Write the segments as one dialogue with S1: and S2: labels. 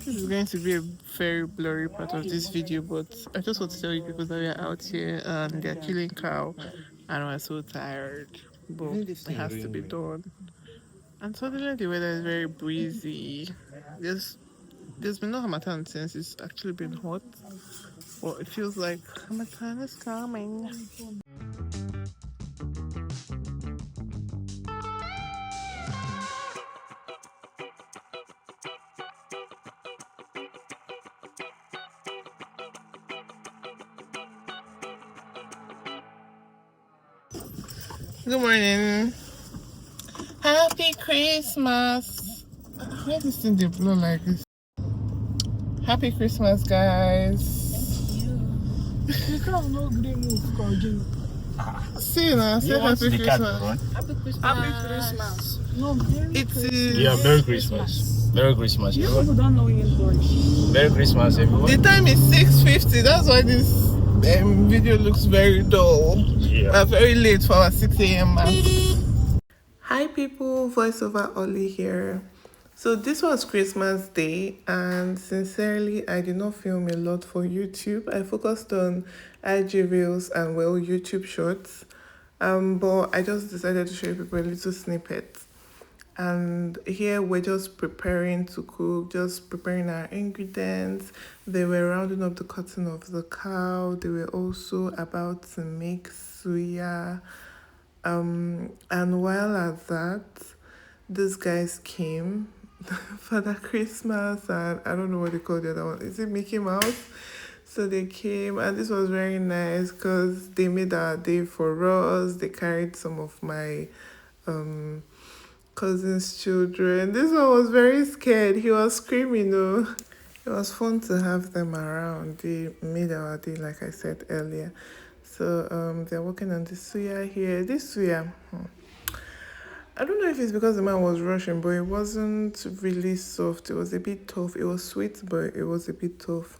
S1: This is going to be a very blurry part of this video, but I just want to tell you people that we are out here and they're killing cow and we're so tired, but it has to be done. And suddenly the weather is very breezy. There's there's been no Hamatan since it's actually been hot. Well, it feels like Hamatan is coming. Good morning. Happy Christmas. Why is this thing they blow like this? Happy Christmas, guys.
S2: You can't no green move,
S1: See you now. Say Happy Christmas.
S2: Happy Christmas. Happy Christmas. No,
S1: It is.
S3: Yeah, Merry Christmas. Merry Christmas,
S2: You
S3: everyone.
S2: people don't know English.
S3: Merry Christmas, everyone.
S1: The time is 6:50. That's why this video looks very dull.
S3: Yeah.
S1: We're very late for our 6 a.m. mass. Hi people, voiceover Ollie here. So this was Christmas Day, and sincerely, I did not film a lot for YouTube. I focused on IG Reels and YouTube Shorts. But I just decided to show you people a little snippet. And here we're just preparing to cook, just preparing our ingredients. They were rounding up the cutting of the cow. They were also about to make suya. And while at that, these guys came for the Christmas, and I don't know what they call the other one. Is it Mickey Mouse? So they came, and this was very nice because they made our day for us. They carried some of my cousin's children. This one was very scared. He was screaming, though. It was fun to have them around. They made our day, like I said earlier. So they're working on the suya here. This suya, I don't know if it's because the man was rushing, but it wasn't really soft. It was a bit tough. It was sweet, but it was a bit tough.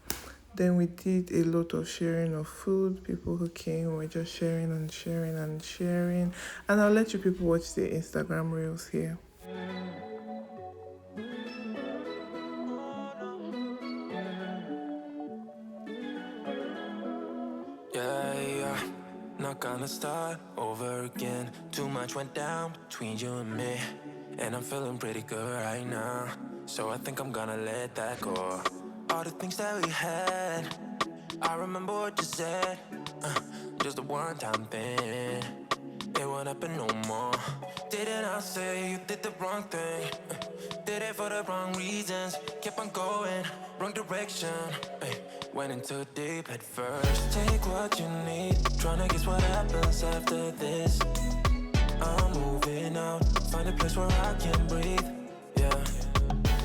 S1: Then we did a lot of sharing of food. People who came were just sharing and sharing and sharing. And I'll let you people watch the Instagram reels here.
S4: Not gonna start over again. Too much went down between you and me, and I'm feeling pretty good right now. So I think I'm gonna let that go. All the things that we had, I remember what you said. Just a one-time thing. It won't happen no more. Didn't I say you did the wrong thing? Did it for the wrong reasons. Kept on going, wrong direction. Went into deep at first. Take what you need. Tryna guess what happens after this. I'm moving out. Find a place where I can breathe. Yeah.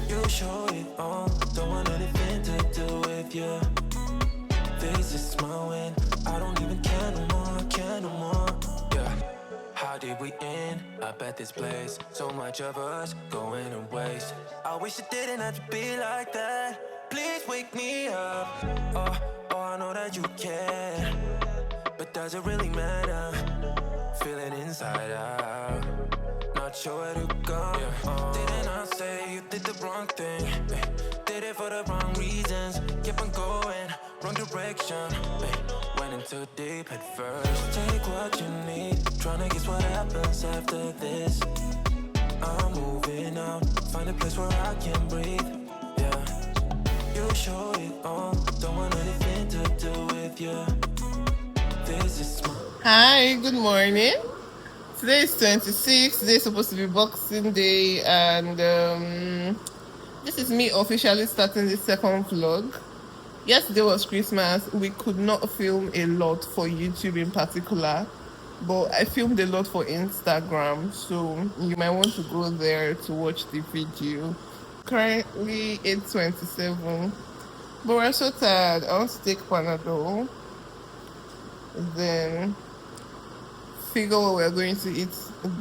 S4: You show it all. Don't want anything to do with you. This is my win. I don't even care no more. Care no more. Yeah. How did we end up at this place? So much of us going to waste. I wish it didn't have to be like that. Please wake me up. Oh, I know that you care, but does it really matter? Feeling inside out, not sure where to go. Didn't I say you did the wrong thing? Did it for the wrong reasons. Kept on going, wrong direction. Went into deep at first. Take what you need. Tryna guess what happens after this. I'm moving out. Find a place where I can breathe. Yeah. You show it all. Don't want anything to do with you. This is my...
S1: Hi, good morning. Today is 26. Today is supposed to be Boxing Day, and this is me officially starting the second vlog. Yesterday was Christmas. We could not film a lot for YouTube in particular, but I filmed a lot for Instagram, so you might want to go there to watch the video. Currently 8:27, but we're so tired. I want to take Panadol, then figure what we're going to eat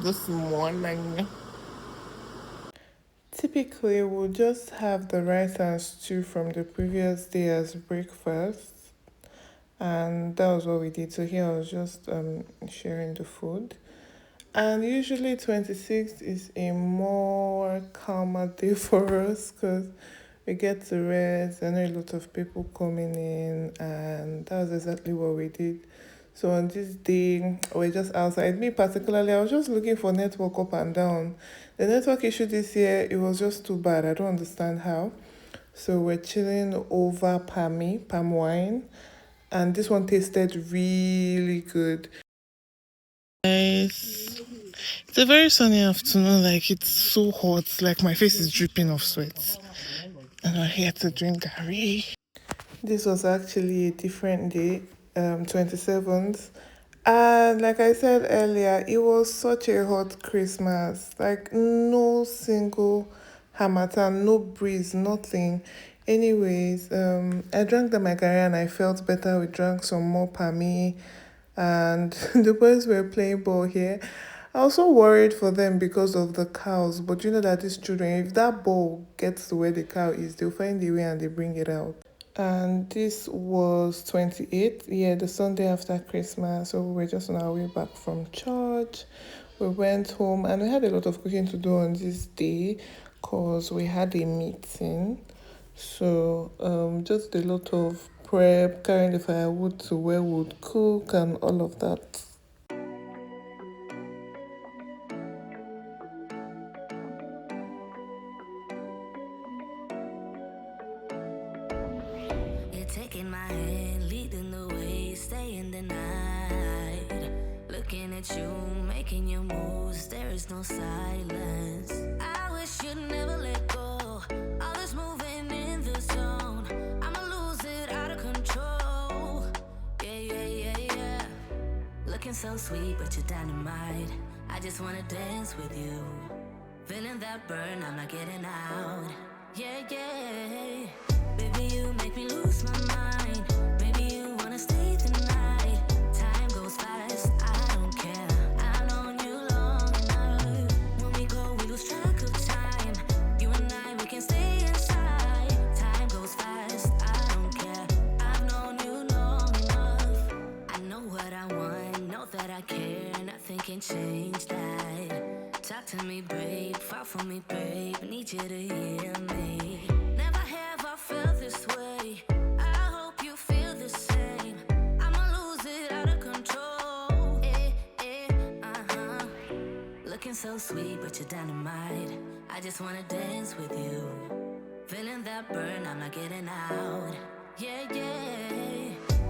S1: this morning. Typically, we'll just have the rice and stew from the previous day as breakfast, and that was what we did. So here I was just sharing the food. And usually 26th is a more calmer day for us because We get to rest. I know a lot of people coming in, and that was exactly what we did. So on this day, we're just outside. Me particularly, I was just looking for network up and down. The network issue this year, it was just too bad. I don't understand how. So we're chilling over palm wine, and this one tasted really good. Guys, it's a very sunny afternoon. Like it's so hot. Like my face is dripping of sweat, and we're here to drink curry. This was actually a different day, 27th. And like I said earlier, it was such a hot Christmas. Like no single harmattan, no breeze, nothing. Anyways, I drank the margarita and I felt better. We drank some more pami, and the boys were playing ball here. I was so worried for them because of the cows, but you know that these children, if that ball gets to where the cow is, they'll find the way and they bring it out. And this was 28th, yeah, the Sunday after Christmas. So we were just on our way back from church. We went home and we had a lot of cooking to do on this day because we had a meeting. So just a lot of prep, carrying the firewood to where we'd cook and all of that.
S4: You're taking my hand, leading the way, staying the night. Looking at you, making your moves, there is no silence. I wish you'd never let go. All this moving in the zone, I'ma lose it out of control. Yeah. Looking so sweet, but you're dynamite. I just wanna dance with you. Feeling that burn, I'm not getting out. Yeah. Baby, you make me lose my mind. Maybe you wanna stay the night. Time goes fast, I don't care. I've known you long enough. When we go, we lose track of time. You and I, we can stay inside. Time goes fast, I don't care. I've known you long enough. I know what I want, know that I care. Nothing can change that. Talk to me, babe, fall for me, babe. Need you to hear me. Never have I felt this way. I hope you feel the same. I'ma lose it out of control. Looking so sweet, but you're dynamite. I just wanna dance with you. Feeling that burn, I'm not getting out. Yeah.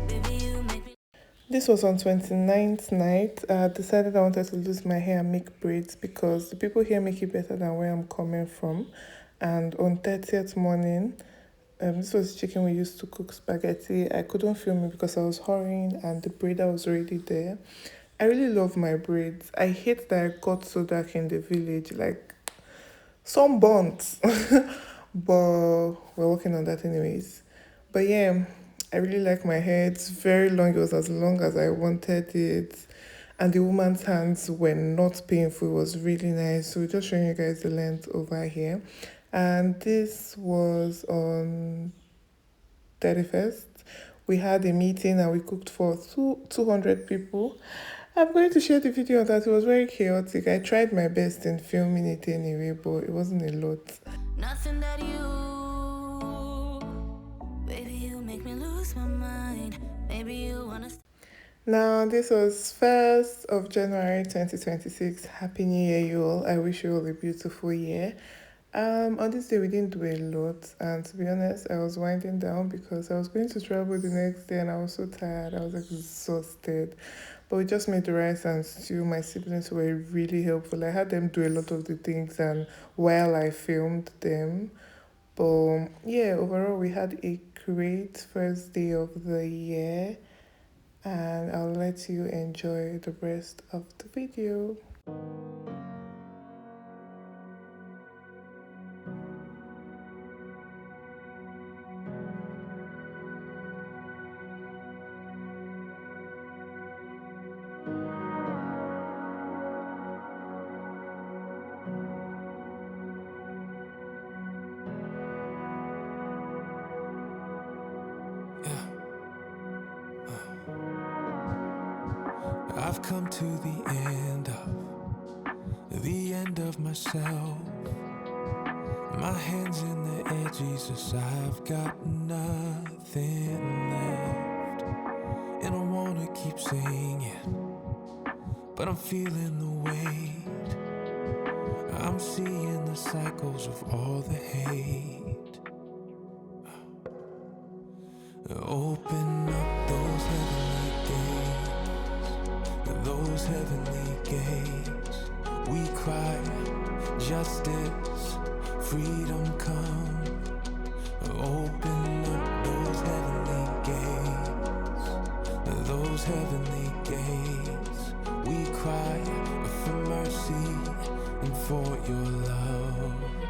S4: Baby, you make me.
S1: This was on 29th night. I decided I wanted to lose my hair and make braids because the people here make it better than where I'm coming from. And on 30th morning, this was chicken we used to cook spaghetti. I couldn't film it because I was hurrying and the braider was already there. I really love my braids. I hate that I got so dark in the village, like some burnt. But we're working on that anyways. But yeah, I really like my hair. It's very long. It was as long as I wanted it. And the woman's hands were not painful. It was really nice. So just showing you guys the length over here. And this was on 31st. We had a meeting and we cooked for 200 people. I'm going to share the video of that. It was very chaotic. I tried my best in filming it anyway, but it wasn't a lot.
S4: Nothing that you, baby, you make me lose my mind. Maybe you wanna.
S1: Now, this was 1st of January 2026. Happy New Year, you all. I wish you all a beautiful year. On this day, we didn't do a lot, and to be honest, I was winding down because I was going to travel the next day and I was so tired. I was exhausted. But we just made the rice and stew. My siblings were really helpful. I had them do a lot of the things, and while I filmed them. But yeah, overall, we had a great first day of the year, and I'll let you enjoy the rest of the video.
S4: I've come to the end of myself. My hands in the air, Jesus, I've got nothing left. And I wanna keep singing, but I'm feeling the weight. I'm seeing the cycles of all the hate. Open up those heavenly gates. We cry, justice, freedom come. Open up those heavenly gates. We cry for mercy and for your love.